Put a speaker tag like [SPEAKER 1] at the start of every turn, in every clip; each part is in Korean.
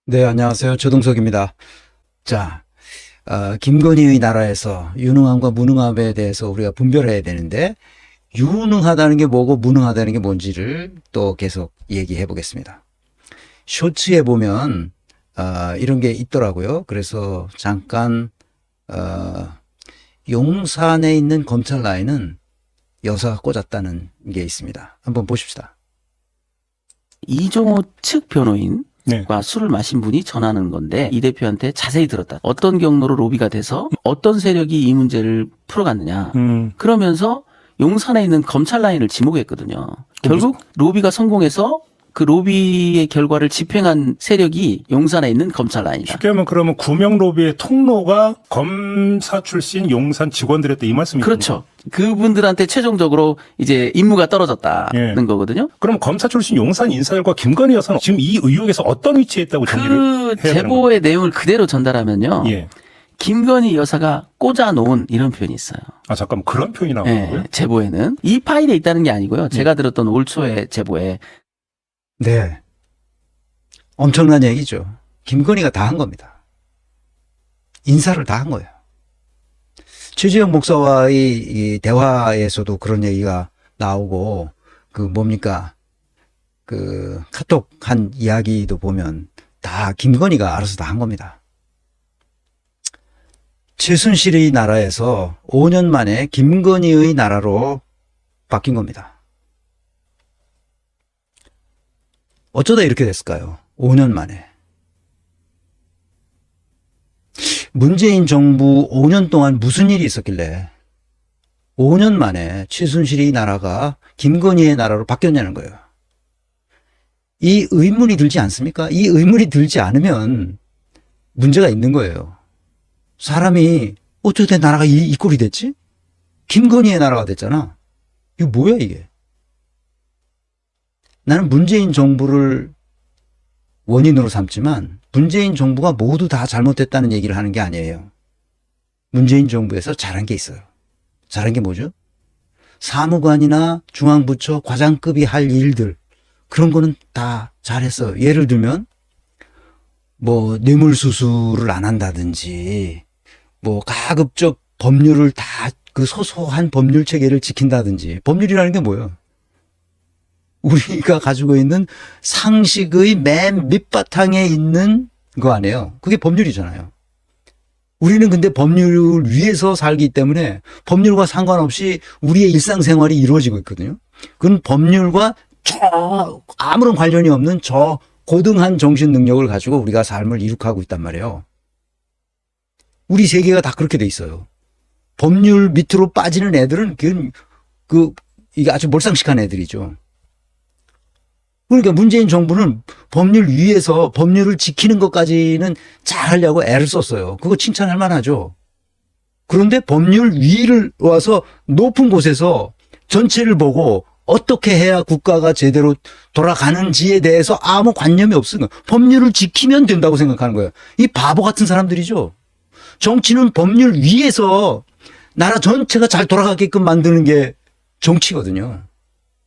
[SPEAKER 1] 네, 안녕하세요. 조동석입니다. 자, 김건희의 나라에서 유능함과 무능함에 대해서 우리가 분별해야 되는데, 유능하다는 게 뭐고 무능하다는 게 뭔지를 또 계속 얘기해 보겠습니다. 쇼츠에 보면, 이런 게 있더라고요. 그래서 잠깐, 용산에 있는 검찰 라인은 여사가 꽂았다는 게 있습니다. 한번 보십시다.
[SPEAKER 2] 이종호 측 변호인과
[SPEAKER 3] 네.
[SPEAKER 2] 술을 마신 분이 전하는 건데 이 대표한테 자세히 들었다. 어떤 경로로 로비가 돼서 어떤 세력이 이 문제를 풀어갔느냐. 그러면서 용산에 있는 검찰 라인을 지목했거든요. 결국 로비가 성공해서 그 로비의 결과를 집행한 세력이 용산에 있는 검찰 라인이다.
[SPEAKER 3] 쉽게 하면 그러면 구명 로비의 통로가 검사 출신 용산 직원들이었다 이 말씀이죠.
[SPEAKER 2] 그렇죠. 그분들한테 최종적으로 이제 임무가 떨어졌다는
[SPEAKER 3] 예.
[SPEAKER 2] 거거든요.
[SPEAKER 3] 그럼 검사 출신 용산 인사들과 김건희 여사는 지금 이 의혹에서 어떤 위치에 있다고 정리를
[SPEAKER 2] 그
[SPEAKER 3] 해야 되는
[SPEAKER 2] 제보의 내용을 그대로 전달하면요.
[SPEAKER 3] 예.
[SPEAKER 2] 김건희 여사가 꽂아놓은 이런 표현이 있어요.
[SPEAKER 3] 아 잠깐만 그런 표현이 나오고요.
[SPEAKER 2] 제보에는 이 파일에 있다는 게 아니고요. 제가 들었던 올 초의 제보에
[SPEAKER 1] 네. 엄청난 얘기죠. 김건희가 다 한 겁니다. 인사를 다 한 거예요. 최재형 목사와의 이 대화에서도 그런 얘기가 나오고, 카톡 한 이야기도 보면 다 김건희가 알아서 다 한 겁니다. 최순실의 나라에서 5년 만에 김건희의 나라로 바뀐 겁니다. 어쩌다 이렇게 됐을까요? 5년 만에. 문재인 정부 5년 동안 무슨 일이 있었길래 5년 만에 최순실의 나라가 김건희의 나라로 바뀌었냐는 거예요. 이 의문이 들지 않습니까? 이 의문이 들지 않으면 문제가 있는 거예요. 사람이 어떻게 나라가 이 꼴이 됐지? 김건희의 나라가 됐잖아. 이거 뭐야 이게? 나는 문재인 정부를 원인으로 삼지만 문재인 정부가 모두 다 잘못됐다는 얘기를 하는 게 아니에요. 문재인 정부에서 잘한 게 있어요. 잘한 게 뭐죠? 사무관이나 중앙부처 과장급이 할 일들, 그런 거는 다 잘했어요. 예를 들면 뭐 뇌물수수를 안 한다든지, 뭐 가급적 법률을 다 그 소소한 법률 체계를 지킨다든지. 법률이라는 게 뭐예요? 우리가 가지고 있는 상식의 맨 밑바탕에 있는 거 아니에요. 그게 법률이잖아요. 우리는 근데 법률 위에서 살기 때문에 법률과 상관없이 우리의 일상생활이 이루어지고 있거든요. 그건 법률과 아무런 관련이 없는 저 고등한 정신 능력을 가지고 우리가 삶을 이룩하고 있단 말이에요. 우리 세계가 다 그렇게 돼 있어요. 법률 밑으로 빠지는 애들은 이게 아주 몰상식한 애들이죠. 그러니까 문재인 정부는 법률 위에서 법률을 지키는 것까지는 잘 하려고 애를 썼어요. 그거 칭찬할 만하죠. 그런데 법률 위를 와서 높은 곳에서 전체를 보고 어떻게 해야 국가가 제대로 돌아가는지에 대해서 아무 관념이 없으니까 법률을 지키면 된다고 생각하는 거예요. 이 바보 같은 사람들이죠. 정치는 법률 위에서 나라 전체가 잘 돌아가게끔 만드는 게 정치거든요.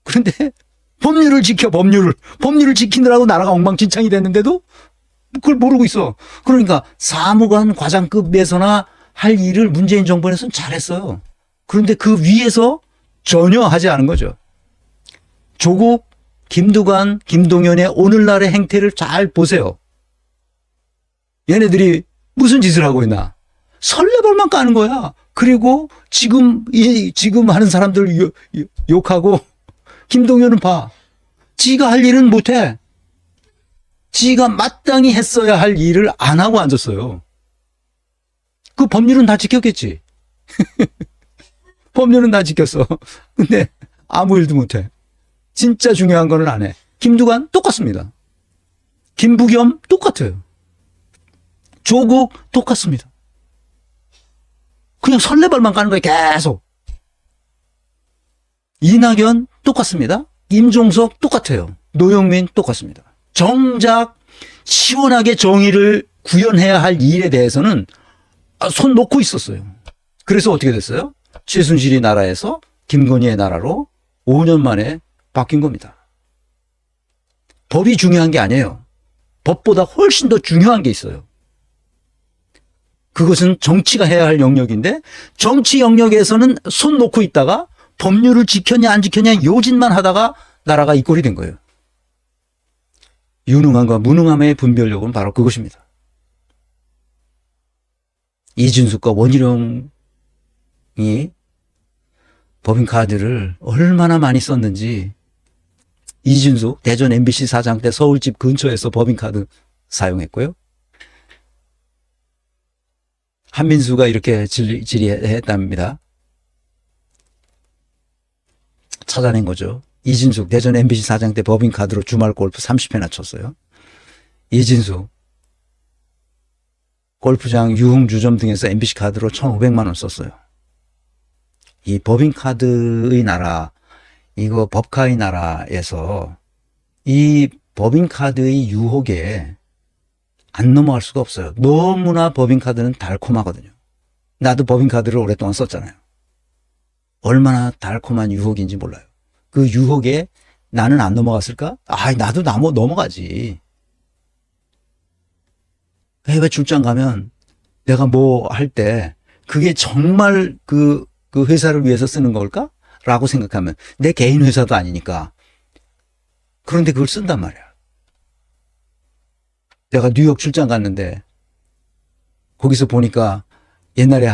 [SPEAKER 1] 그런데 법률을 지켜, 법률을 지키느라고 나라가 엉망진창이 됐는데도 그걸 모르고 있어. 그러니까 사무관 과장급에서나 할 일을 문재인 정부에서는 잘했어요. 그런데 그 위에서 전혀 하지 않은 거죠. 조국, 김두관, 김동연의 오늘날의 행태를 잘 보세요. 얘네들이 무슨 짓을 하고 있나? 설레발만 까는 거야. 그리고 지금 하는 사람들 욕하고, 김동연은 봐. 지가 할 일은 못해. 지가 마땅히 했어야 할 일을 안 하고 앉았어요. 그 법률은 다 지켰겠지. 법률은 다 지켰어. 근데 아무 일도 못해. 진짜 중요한 거는 안 해. 김두관 똑같습니다. 김부겸 똑같아요. 조국 똑같습니다. 그냥 설레발만 까는 거예요. 계속. 이낙연 똑같습니다. 임종석 똑같아요. 노영민 똑같습니다. 정작 시원하게 정의를 구현해야 할 일에 대해서는 손 놓고 있었어요. 그래서 어떻게 됐어요? 최순실이 나라에서 김건희의 나라로 5년 만에 바뀐 겁니다. 법이 중요한 게 아니에요. 법보다 훨씬 더 중요한 게 있어요. 그것은 정치가 해야 할 영역인데 정치 영역에서는 손 놓고 있다가 법률을 지켰냐 안 지켰냐 요짓만 하다가 나라가 이 꼴이 된 거예요. 유능함과 무능함의 분별력은 바로 그것입니다. 이준숙과 원희룡이 법인카드를 얼마나 많이 썼는지 이준숙 대전 MBC 사장 때 서울집 근처에서 법인카드 사용했고요. 한민수가 이렇게 질의했답니다. 찾아낸 거죠. 이진숙 대전 MBC 사장 때 법인카드로 주말 골프 30회나 쳤어요. 이진숙 골프장 유흥주점 등에서 MBC 카드로 1,500만 원 썼어요. 이 법인카드의 나라, 이거 법카의 나라에서 이 법인카드의 유혹에 안 넘어갈 수가 없어요. 너무나 법인카드는 달콤하거든요. 나도 법인카드를 오랫동안 썼잖아요. 얼마나 달콤한 유혹인지 몰라요. 그 유혹에 나는 안 넘어갔을까? 나도 넘어가지. 해외 출장 가면 내가 뭐 할 때 그게 정말 그 회사를 위해서 쓰는 걸까? 라고 생각하면 내 개인 회사도 아니니까. 그런데 그걸 쓴단 말이야. 내가 뉴욕 출장 갔는데 거기서 보니까 옛날에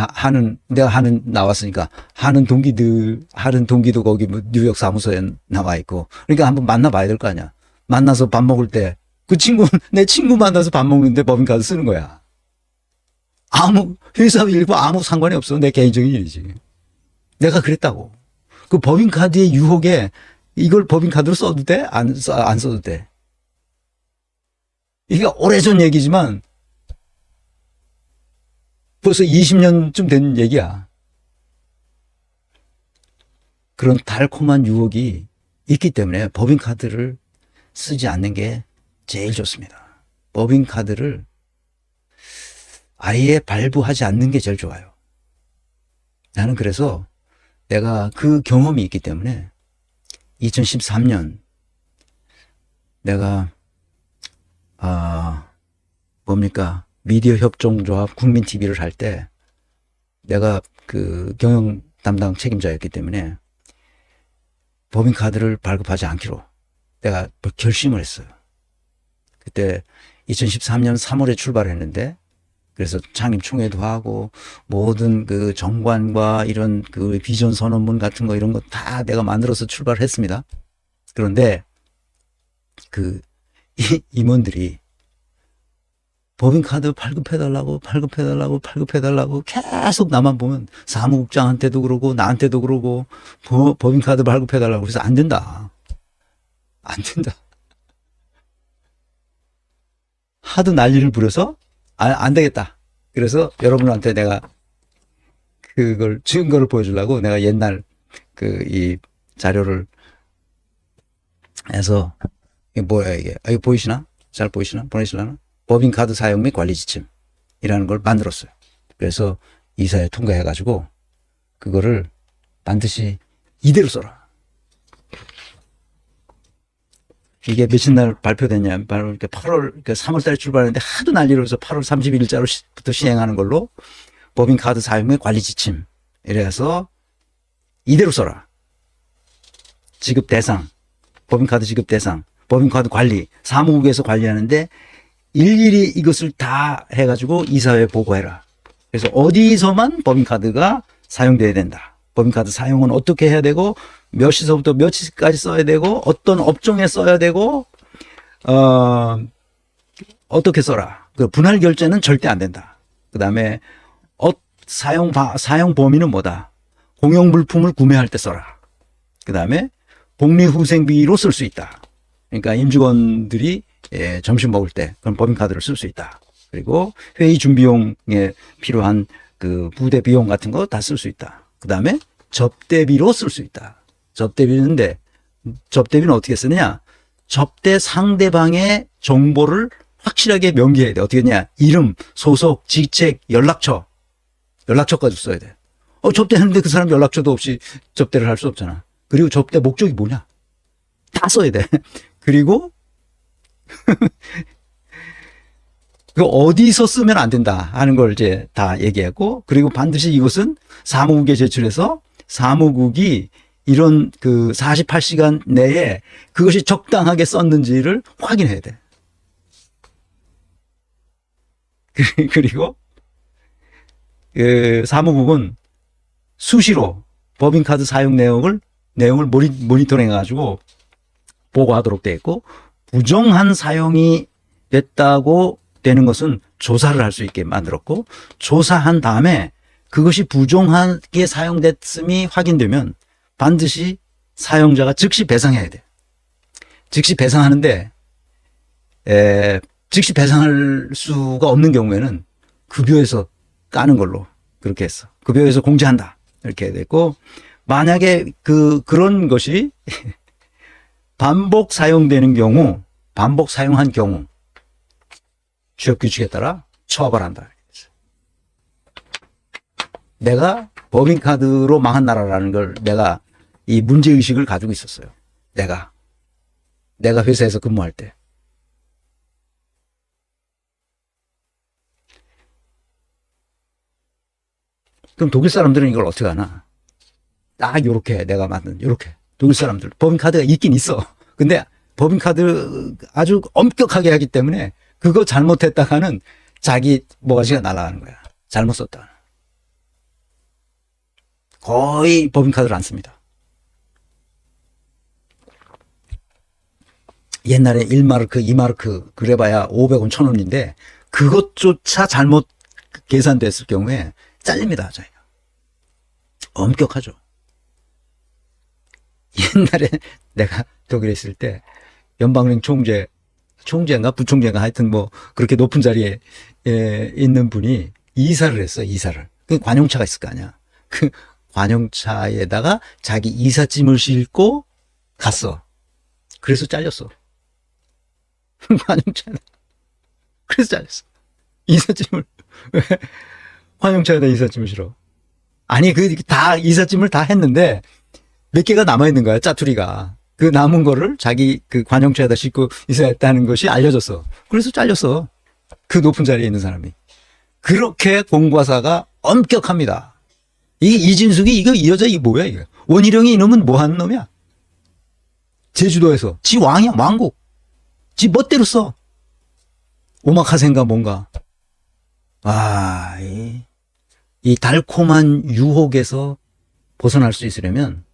[SPEAKER 1] 내가 하는 나왔으니까 하는 동기도 거기 뭐 뉴욕 사무소에 나와 있고. 그러니까 한번 만나봐야 될 거 아니야. 만나서 밥 먹을 때 내 친구 만나서 밥 먹는데 법인카드 쓰는 거야. 회사 일과 아무 상관이 없어. 내 개인적인 일이지. 내가 그랬다고. 그 법인카드의 유혹에 이걸 법인카드로 써도 돼? 안 써도 돼? 이게 오래전 얘기지만 벌써 20년쯤 된 얘기야. 그런 달콤한 유혹이 있기 때문에 법인카드를 쓰지 않는 게 제일 좋습니다. 법인카드를 아예 발부하지 않는 게 제일 좋아요. 나는 그래서 내가 그 경험이 있기 때문에 2013년 내가 미디어 협동조합 국민TV를 할 때 내가 그 경영 담당 책임자였기 때문에 법인카드를 발급하지 않기로 내가 결심을 했어요. 그때 2013년 3월에 출발했는데 그래서 창립총회도 하고 모든 그 정관과 이런 그 비전 선언문 같은 거 이런 거 다 내가 만들어서 출발을 했습니다. 그런데 그 임원들이 법인카드 발급해달라고 계속 나만 보면 사무국장한테도 그러고 나한테도 그러고 법인카드 발급해달라고. 그래서 안 된다. 하도 난리를 부려서 안 되겠다. 그래서 여러분한테 내가 그걸 증거를 보여주려고 내가 옛날 이 자료를 해서 이게 뭐야 이게 보이시나? 잘 보이시나? 법인카드 사용 및 관리 지침이라는 걸 만들었어요. 그래서 이사에 통과해가지고 그거를 반드시 이대로 써라. 이게 며칠 날 발표됐냐? 바로 이렇게 3월 달에 출발했는데 하도 난리를 해서 8월 31일자로부터 시행하는 걸로 법인카드 사용 및 관리 지침. 이래서 이대로 써라. 지급 대상, 법인카드 지급 대상, 법인카드 관리, 사무국에서 관리하는데 일일이 이것을 다 해가지고 이사회에 보고해라. 그래서 어디서만 법인카드가 사용돼야 된다. 법인카드 사용은 어떻게 해야 되고 몇 시서부터 몇 시까지 써야 되고 어떤 업종에 써야 되고 어떻게 써라. 그 분할 결제는 절대 안 된다. 그 다음에 사용 범위는 뭐다. 공용 물품을 구매할 때 써라. 그 다음에 복리후생비로 쓸 수 있다. 그러니까 임직원들이 점심 먹을 때 그런 법인카드를 쓸 수 있다. 그리고 회의 준비용에 필요한 그 부대 비용 같은 거 다 쓸 수 있다. 그 다음에 접대비로 쓸 수 있다. 접대비는 어떻게 쓰느냐? 접대 상대방의 정보를 확실하게 명기해야 돼. 어떻게 했냐? 이름, 소속, 직책, 연락처까지 써야 돼. 접대했는데 그 사람 연락처도 없이 접대를 할 수 없잖아. 그리고 접대 목적이 뭐냐? 다 써야 돼. 그리고 그 어디서 쓰면 안 된다 하는 걸 이제 다 얘기했고, 그리고 반드시 이것은 사무국에 제출해서 사무국이 이런 그 48시간 내에 그것이 적당하게 썼는지를 확인해야 돼. 그리고 그 사무국은 수시로 법인카드 사용 내용을 모니터링 해가지고 보고하도록 되어 있고, 부정한 사용이 됐다고 되는 것은 조사를 할 수 있게 만들었고, 조사한 다음에 그것이 부정하게 사용됐음이 확인되면 반드시 사용자가 즉시 배상해야 돼. 즉시 배상하는데 즉시 배상할 수가 없는 경우에는 급여에서 까는 걸로 그렇게 했어. 급여에서 공제한다 이렇게 됐고, 만약에 그런 것이 반복 사용되는 경우, 반복 사용한 경우 취업규칙에 따라 처벌한다. 내가 법인카드로 망한 나라라는 걸 내가 이 문제의식을 가지고 있었어요. 내가 회사에서 근무할 때. 그럼 독일 사람들은 이걸 어떻게 하나? 딱 요렇게 내가 만든 요렇게 독일 사람들 법인카드가 있긴 있어. 근데 법인카드 아주 엄격하게 하기 때문에 그거 잘못했다가는 자기 모가지가 날아가는 거야. 잘못 썼다. 거의 법인카드를 안 씁니다. 옛날에 1마르크, 2마르크 그래봐야 500원, 1000원인데 그것조차 잘못 계산됐을 경우에 잘립니다. 저희가. 엄격하죠. 옛날에 내가 독일에 있을 때 연방은행 총재인가 부총재인가 하여튼 뭐 그렇게 높은 자리에 있는 분이 이사를 했어. 이사를. 그 관용차가 있을 거 아니야. 그 관용차에다가 자기 이삿짐을 싣고 갔어. 그래서 잘렸어. 관용차에다. 그래서 잘렸어. 이삿짐을 왜 관용차에다 이삿짐을 실어? 아니 다 이삿짐을 다 했는데 몇 개가 남아 있는 거야. 짜투리가. 그 남은 거를 자기 그 관용차에다 싣고 있어야 했다는 것이 알려졌어. 그래서 잘렸어. 그 높은 자리에 있는 사람이. 그렇게 공과사가 엄격합니다. 이게 이진숙이 이 여자 이게 뭐야 이게. 원희룡이 이놈은 뭐 하는 놈이야. 제주도에서 지 왕이야. 왕국. 지 멋대로 써. 오마카세인가 뭔가. 이 달콤한 유혹에서 벗어날 수 있으려면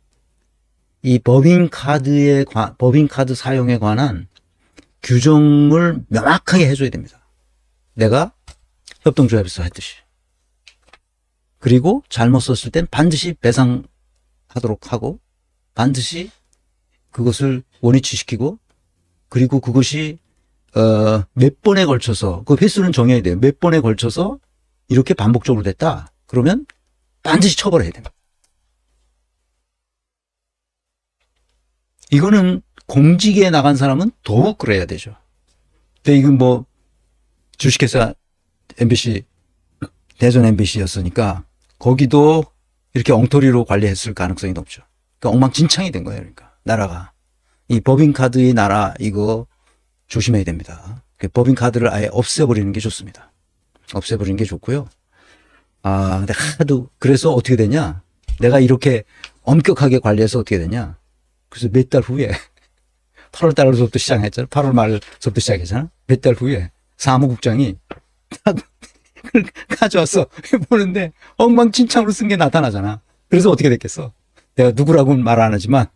[SPEAKER 1] 이 법인카드 사용에 관한 규정을 명확하게 해줘야 됩니다. 내가 협동조합에서 했듯이. 그리고 잘못 썼을 땐 반드시 배상하도록 하고, 반드시 그것을 원위치시키고, 그리고 그것이 몇 번에 걸쳐서, 그 횟수는 정해야 돼요. 몇 번에 걸쳐서 이렇게 반복적으로 됐다. 그러면 반드시 처벌해야 됩니다. 이거는 공직에 나간 사람은 더욱 그래야 되죠. 근데 이건 뭐 주식회사 MBC, 대전 MBC였으니까 거기도 이렇게 엉터리로 관리했을 가능성이 높죠. 그러니까 엉망진창이 된 거예요. 그러니까 나라가. 이 법인카드의 나라 이거 조심해야 됩니다. 법인카드를 아예 없애버리는 게 좋습니다. 없애버리는 게 좋고요. 근데 하도 그래서 어떻게 되냐? 내가 이렇게 엄격하게 관리해서 어떻게 되냐? 그래서 몇 달 후에 8월 달로부터 시작했잖아. 8월 말서부터 시작했잖아. 몇 달 후에 사무국장이 그걸 가져왔어. 보는데 엉망진창으로 쓴 게 나타나잖아. 그래서 어떻게 됐겠어? 내가 누구라고는 말 안 하지만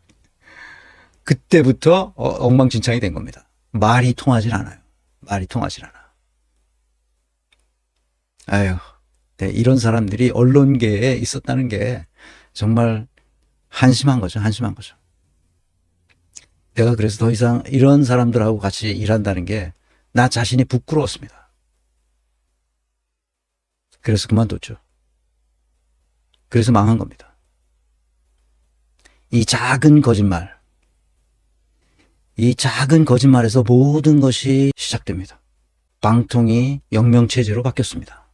[SPEAKER 1] 그때부터 엉망진창이 된 겁니다. 말이 통하질 않아요. 말이 통하질 않아. 아유, 네, 이런 사람들이 언론계에 있었다는 게 정말 한심한 거죠. 한심한 거죠. 내가 그래서 더 이상 이런 사람들하고 같이 일한다는 게 나 자신이 부끄러웠습니다. 그래서 그만뒀죠. 그래서 망한 겁니다. 이 작은 거짓말에서 모든 것이 시작됩니다. 방통이 영명체제로 바뀌었습니다.